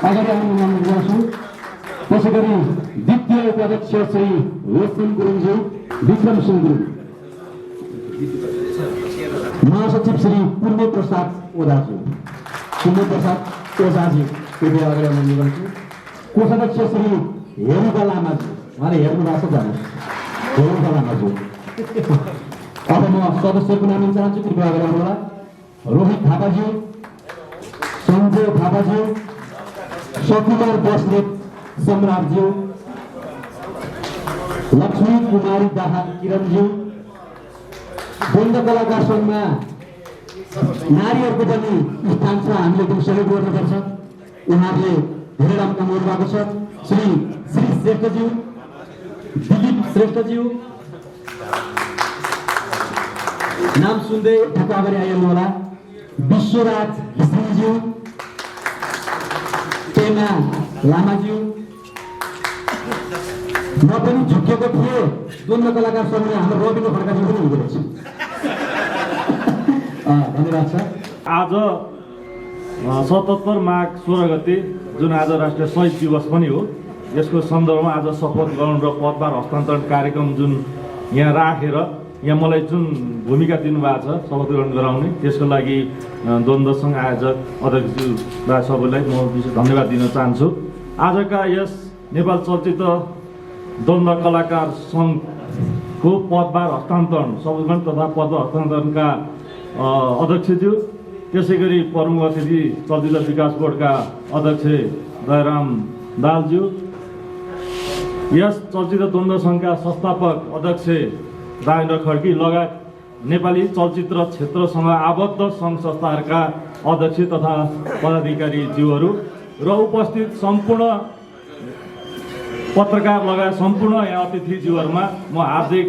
अगाडि आउनु अनुरोध गर्छु। त्यसै गरी द्वितीय उपाध्यक्ष श्री रोशन गुरुङज्यू, विक्रम सिंह गुरुङ, महासचिव श्री पूर्व प्रसाद ओझाज्यू, पूर्व प्रसाद ओझाजी कृपया अगाडि आउनु गर्छु। कोषाध्यक्ष श्री हेरुका लामाज्यू, उहाँले हेर्नु भएको छ जानु, हेरुका लामाज्यू। अब म सदस्यको नाम लिन चाहन्छु, कृपया अगाडि आउनुहोला। रोहित थापाज्यू, सञ्जय थापाज्यू, सकुमार बस्नेत सम्राटज्यू, लक्ष्मी कुमारी दाहाल किरणज्यू। द्वन्द्व कलाकार सङ्घमा नारीहरूको पनि स्थान छ, हामीले पनि सहयोग गर्नुपर्छ। उहाँहरूले धेरै राम्रो काम गर्नुभएको छ। श्री श्रेष्ठज्यू, दिलीप श्रेष्ठज्यू, नाम सुन्दै ठ्याक्क अगाडि आइहाल्नु होला। विश्वराज घिसिङज्यू, पेमा लामाज्यू। म पनि झुकेको थिएँ द्वन्द्व कलाकार सङ्घमा, हाम्रो रविन्द्र खड्काज्यू पनि हुँदो रहेछ। धन्यवाद छ। आज 77 माघ 16 गते जुन आज राष्ट्रिय शहीद दिवस पनि हो, यसको सन्दर्भमा आज शपथ ग्रहण र पदभार हस्तान्तरण कार्यक्रम जुन यहाँ राखेर यहाँ मलाई जुन भूमिका दिनुभएको छ शपथ ग्रहण गराउने, त्यसको लागि द्वन्द्व सङ्घ आयोजक अध्यक्षज्यूलाई सबैलाई म विशेष धन्यवाद दिन चाहन्छु। आजका यस नेपाल चलचित्र द्वन्द्व कलाकार सङ्घको पदभार हस्तान्तरण, शपथ ग्रहण तथा पदभार हस्तान्तरणका अध्यक्षज्यू, त्यसै गरी प्रमुख अतिथि चलचित्र विकास बोर्डका अध्यक्ष दयाराम दाहालज्यू, यस चलचित्र द्वन्द्व सङ्घका संस्थापक अध्यक्ष राजेन्द्र खड्की लगायत नेपाली चलचित्र क्षेत्रसँग आबद्ध सङ्घ संस्थाहरूका अध्यक्ष तथा पदाधिकारीज्यूहरू र उपस्थित सम्पूर्ण पत्रकार लगायत सम्पूर्ण यहाँ अतिथिज्यूहरूमा म हार्दिक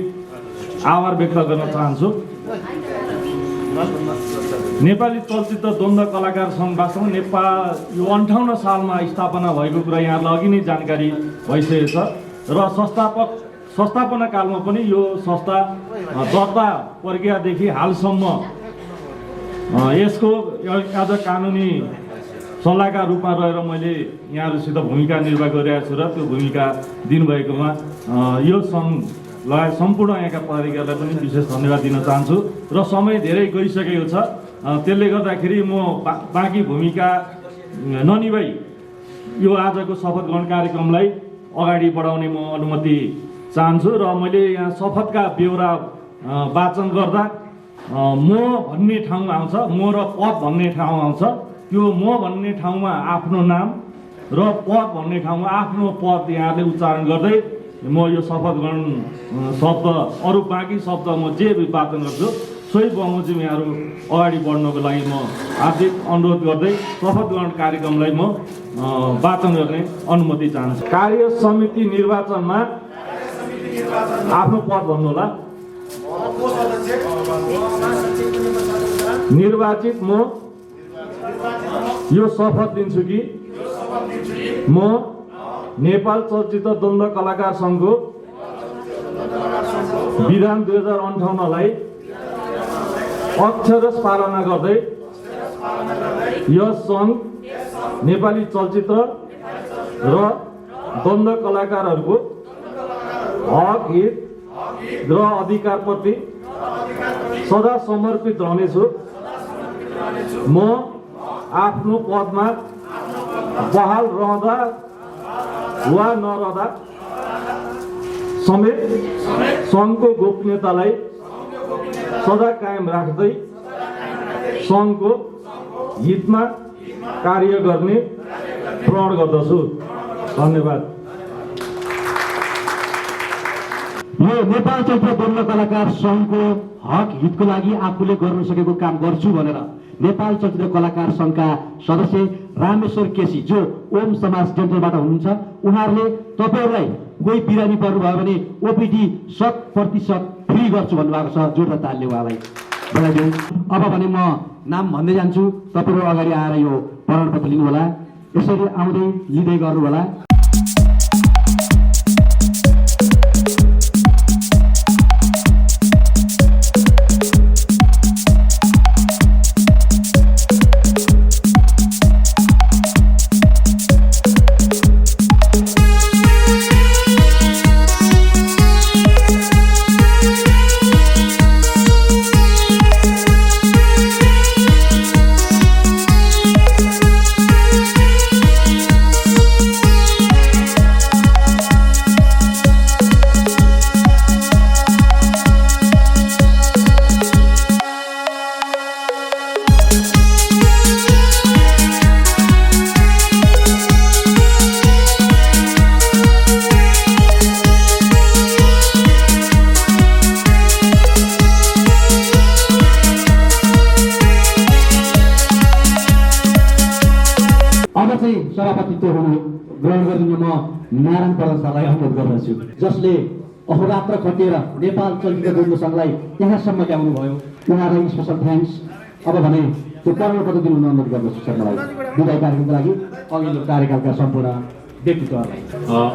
आभार व्यक्त गर्न चाहन्छु। नेपाली चलचित्र द्वन्द्व कलाकार सङ्घ वास्तवमा नेपाल यो 58 सालमा स्थापना भएको कुरा यहाँलाई अघि नै जानकारी भइसकेको छ र संस्थापना कालमा पनि यो संस्था दर्ता प्रक्रियादेखि हालसम्म यसको आज कानुनी सल्लाहकार रूपमा रहेर मैले यहाँहरूसित भूमिका निर्वाह गरिरहेको छु र त्यो भूमिका दिनुभएकोमा यो सङ्घ लगायत सम्पूर्ण यहाँका पदाधिकारीलाई पनि विशेष धन्यवाद दिन चाहन्छु। र समय धेरै गइसकेको छ, त्यसले गर्दाखेरि म बाँकी भूमिका ननिभाइ यो आजको शपथ ग्रहण कार्यक्रमलाई अगाडि बढाउने म अनुमति चाहन्छु। र मैले यहाँ शपथका बेहोरा वाचन गर्दा म भन्ने ठाउँ आउँछ, म र पद भन्ने ठाउँ आउँछ। त्यो म भन्ने ठाउँमा आफ्नो नाम र पद भन्ने ठाउँमा आफ्नो पद यहाँले उच्चारण गर्दै म यो शपथ ग्रहण शब्द अरू बाँकी शब्द म जे वाचन गर्छु सोही बमोजिम यहाँहरू अगाडि बढ्नको लागि म हार्दिक अनुरोध गर्दै शपथ ग्रहण कार्यक्रमलाई म वाचन गर्ने अनुमति चाहन्छु। कार्य समिति निर्वाचनमा आफ्नो पद भन्नुहोला। निर्वाचित म यो शपथ दिन्छु कि म नेपाल चलचित्र द्वन्द्व कलाकार सङ्घको विधान 2058लाई अक्षरश पालना गर्दै यस सङ्घ नेपाली चलचित्र र द्वन्द्व कलाकारहरूको हक हित र अधिकारप्रति सदा समर्पित रहनेछु। म आफ्नो पदमा बहाल रहँदा वा नरहँदा समेत सङ्घको गोपनीयतालाई सदा कायम राख्दै सङ्घको हितमा कार्य गर्ने प्रण गर्दछु। धन्यवाद। यो नेपाल चलचित्र द्वन्द्व कलाकार सङ्घको हक हितको लागि आफूले गर्न सकेको काम गर्छु भनेर नेपाल चलचित्र कलाकार सङ्घका सदस्य रामेश्वर केसी जो ओम समाज डेन्टलबाट हुनुहुन्छ, उहाँहरूले तपाईँहरूलाई कोही बिरामी पर्नुभयो भने ओपिडी 100% फ्री गर्छु भन्नुभएको छ। जोडदार तालले उहाँलाई बधाई। अब भने म नाम भन्दै जान्छु, तपाईँहरू अगाडि आएर यो प्रमाणपत्र लिनुहोला। यसरी आउँदै लिँदै गर्नुहोला। सभापतित्व हुनु ग्रहण गरिदिनु म नारायण प्रधान सरलाई अनुरोध गर्दछु, जसले अहोरात्र खटेर नेपाल चलचित्र द्वन्द्व सङ्घलाई यहाँसम्म ल्याउनु भयो। उहाँलाई स्पेसल थ्याङ्क्स। अब भने त्यो प्रमाणपत्र दिनु अनुरोध गर्दछु सर मलाई विदाय कार्यक्रमको लागि अघिल्लो कार्यकालका सम्पूर्ण व्यक्तित्वहरूलाई।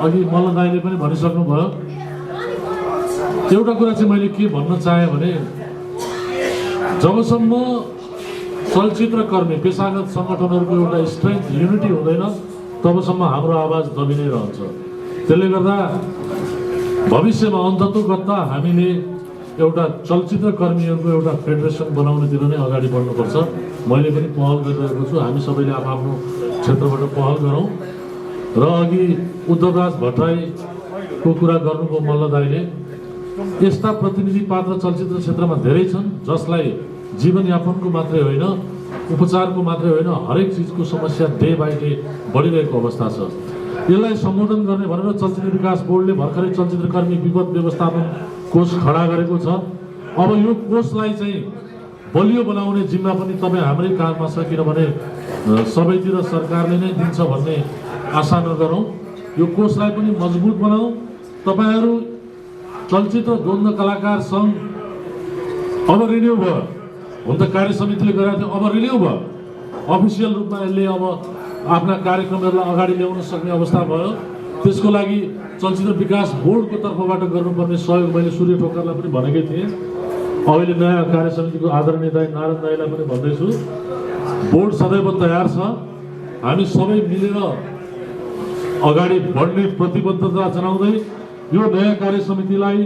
अघि मल्ल दाइले पनि भनिसक्नुभयो। एउटा कुरा चाहिँ मैले के भन्न चाहेँ भने जबसम्म चलचित्रकर्मी पेसागत सङ्गठनहरूको एउटा स्ट्रेन्थ युनिटी हुँदैन तबसम्म हाम्रो आवाज दबी नै रहन्छ। त्यसले गर्दा भविष्यमा अन्ततोगत्ता हामीले एउटा चलचित्रकर्मीहरूको एउटा फेडरेसन बनाउनेतिर नै अगाडि बढ्नुपर्छ। मैले पनि पहल गरिरहेको छु। हामी सबैले आफ्नो क्षेत्रबाट पहल गरौँ। र अघि उद्धवराज भट्टराईको कुरा गर्नुभयो मल्ल दाइले। यस्ता प्रतिनिधि पात्र चलचित्र क्षेत्रमा धेरै छन् जसलाई जीवनयापनको मात्रै होइन, उपचारको मात्रै होइन, हरेक चिजको समस्या डे बाई डे बढिरहेको अवस्था छ। यसलाई सम्बोधन गर्ने भनेर चलचित्र विकास बोर्डले भर्खरै चलचित्रकर्मी विपद व्यवस्थापन कोष खडा गरेको छ। अब यो कोषलाई चाहिँ बलियो बनाउने जिम्मा पनि तपाईँ हाम्रै काममा छ, किनभने सबैतिर सरकारले नै दिन्छ भन्ने आशा नगरौँ। यो कोषलाई पनि मजबुत बनाऊ। तपाईँहरू चलचित्र द्वन्द्व कलाकार सङ्घ अब रिन्यू भयो, हुन त कार्य समितिले गरेको थियो, अब रिन्यू भयो। अफिसियल रूपमा यसले अब आफ्ना कार्यक्रमहरूलाई अगाडि ल्याउन सक्ने अवस्था भयो। त्यसको लागि चलचित्र विकास बोर्डको तर्फबाट गर्नुपर्ने सहयोग मैले सूर्य ठोकरलाई पनि भनेकै थिएँ। अहिले नयाँ कार्य समितिको आदरणीय दाइ नारायण दाइलाई पनि भन्दैछु, बोर्ड सदैव तयार छ। हामी सबै मिलेर अगाडि बढ्ने प्रतिबद्धता जनाउँदै यो नयाँ कार्य समितिलाई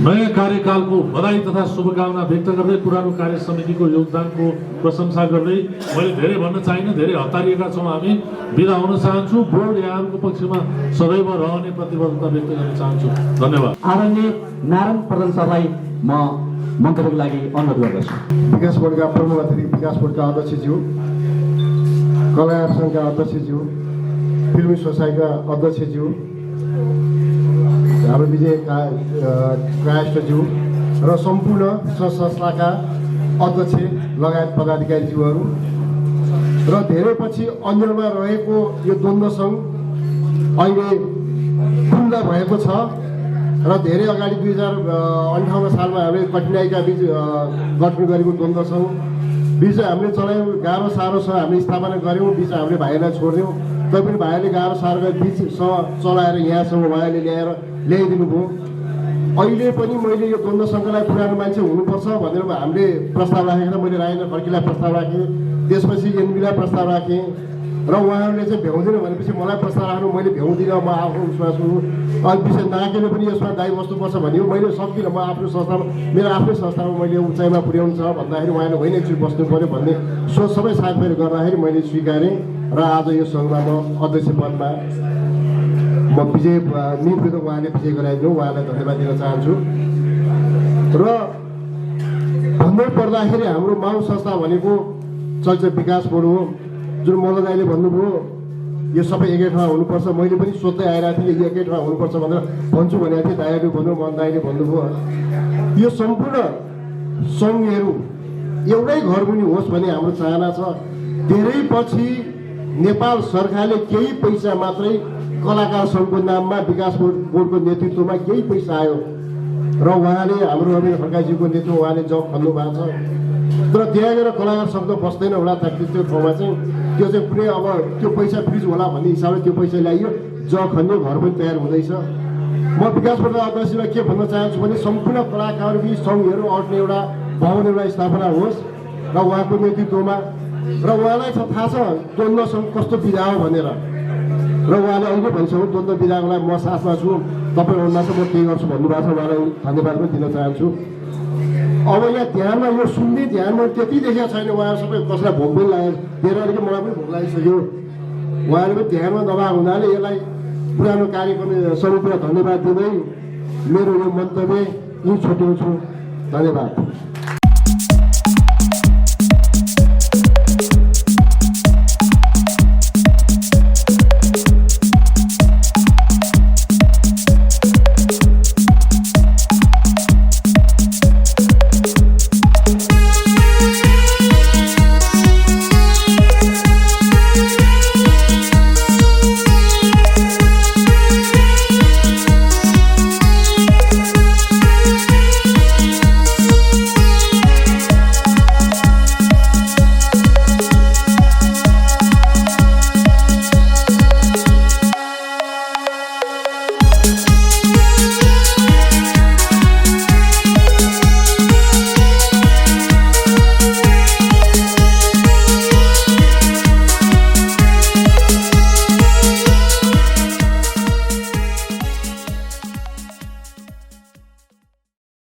नयाँ कार्यकालको बधाई तथा शुभकामना व्यक्त गर्दै पुरानो कार्य समितिको योगदानको प्रशंसा गर्दै मैले धेरै भन्न चाहिनँ, धेरै हतारिएका छौँ। हामी बिदा हुन चाहन्छु। बोर्ड यहाँहरूको पक्षमा सदैव रहने प्रतिबद्धता व्यक्त गर्न चाहन्छु। धन्यवाद। आदरणीय नारायण प्रधान सरलाई म मन्तव्यको लागि अनुरोध गर्दछु। विकास बोर्डका प्रमुख अतिथि, विकास बोर्डका अध्यक्षज्यू, कलाकार सङ्घका अध्यक्षज्यू, फिल्मी सोसाइटीका अध्यक्षज्यू, हाम्रो विजय कायस्थज्यू र सम्पूर्ण संस्थाका अध्यक्ष लगायत पदाधिकारीज्यूहरू र धेरै पछि अन्यलमा रहेको यो द्वन्द्व सङ्घ अहिले खुल्ला भएको छ र धेरै अगाडि 2058 सालमा हामीले कठिनाइका बिच गठन गरेको द्वन्द्व सङ्घ बिच हामीले चलायौँ। गाह्रो साह्रो छ, हामीले स्थापना गऱ्यौँ, बिच हामीले भाइलाई छोड्यौँ। तैपनि भाइले गाह्रो साह्रो बिचसँग चलाएर यहाँसम्म उहाँले ल्याइदिनु भयो। अहिले पनि मैले यो द्वन्द्व सङ्घलाई पुरानो मान्छे हुनुपर्छ भनेर हामीले प्रस्ताव राखेको थिएँ। मैले राजेन्द्र खड्कीलाई प्रस्ताव राखेँ, त्यसपछि एनबीलाई प्रस्ताव राखेँ र उहाँहरूले चाहिँ भ्याउँदैन भनेपछि मलाई प्रस्ताव राख्नु, मैले भ्याउँदिनँ, म आफ्नो विश्वास हुनु। अनि विशेष नाकेले पनि यसमा दायी बस्नुपर्छ भन्यो। मैले सक्दिनँ, म आफ्नो संस्थामा, मेरो आफ्नै संस्थामा मैले उचाइमा पुर्याउनु छ भन्दाखेरि उहाँले होइन एकचोटि बस्नु पऱ्यो भन्ने सोच सबै साथीभाइले गर्दाखेरि मैले स्वीकारेँ र आज यो सङ्घमा म अध्यक्ष पदमा म विजय निर्विध उहाँले विजय गराइदिनु, उहाँलाई धन्यवाद दिन चाहन्छु। र भन्दै पर्दाखेरि हाम्रो माउ संस्था भनेको चलचित्र विकास बोर्ड हो। जुन मल्ल दाइले भन्नुभयो यो सबै एकै ठाउँ हुनुपर्छ, मैले पनि सोध्दै आइरहेको थिएँ यो एकै ठाउँ हुनुपर्छ भनेर भन्छु भनेको थिएँ। दाइले भन्नु, मन दाइले भन्नुभयो यो सम्पूर्ण सङ्घहरू एउटै घर मुनि होस् भन्ने हाम्रो चाहना छ। धेरै पछि नेपाल सरकारले केही पैसा मात्रै कलाकार सङ्घको नाममा विकास बोर्डको नेतृत्वमा केही पैसा आयो र उहाँले हाम्रो रविन्द्र खड्काजीको नेतृत्व उहाँले जब भन्नु भएको छ। तर त्यहाँ गएर कलाकार शब्द बस्दैन होला त्यो ठाउँमा चाहिँ। त्यो चाहिँ कुनै अब त्यो पैसा फ्रिज होला भन्ने हिसाबले त्यो पैसा ल्याइयो, जग खन्ने घर पनि तयार हुँदैछ। म विकास बोर्ड अध्यक्षलाई के भन्न चाहन्छु भने सम्पूर्ण कलाकारबी सङ्घहरू अट्ने एउटा भवन एउटा स्थापना होस् र उहाँको नेतृत्वमा, र उहाँलाई थाहा छ द्वन्द्व सङ्घ कस्तो विधा हो भनेर, र उहाँले अहिले भनिसक्यो द्वन्द्व विधाको लागि म साथमा छु, तपाईँ हुनुहुन्छ म केही गर्छु भन्नुभएको छ। उहाँलाई धन्यवाद पनि दिन चाहन्छु। अब यहाँ ध्यानमा यो सुन्ने ध्यानमा त्यति देखेको छैन, उहाँहरू सबै कसैलाई भोक पनि लाग्यो, धेरै अलिकति मलाई पनि भोक लागिसक्यो। उहाँले पनि ध्यानमा नभएको हुनाले यसलाई पुरानो कार्यक्रम समितिलाई धन्यवाद दिँदै मेरो यो मन्तव्य यहीँ छुट्याउँछु। धन्यवाद।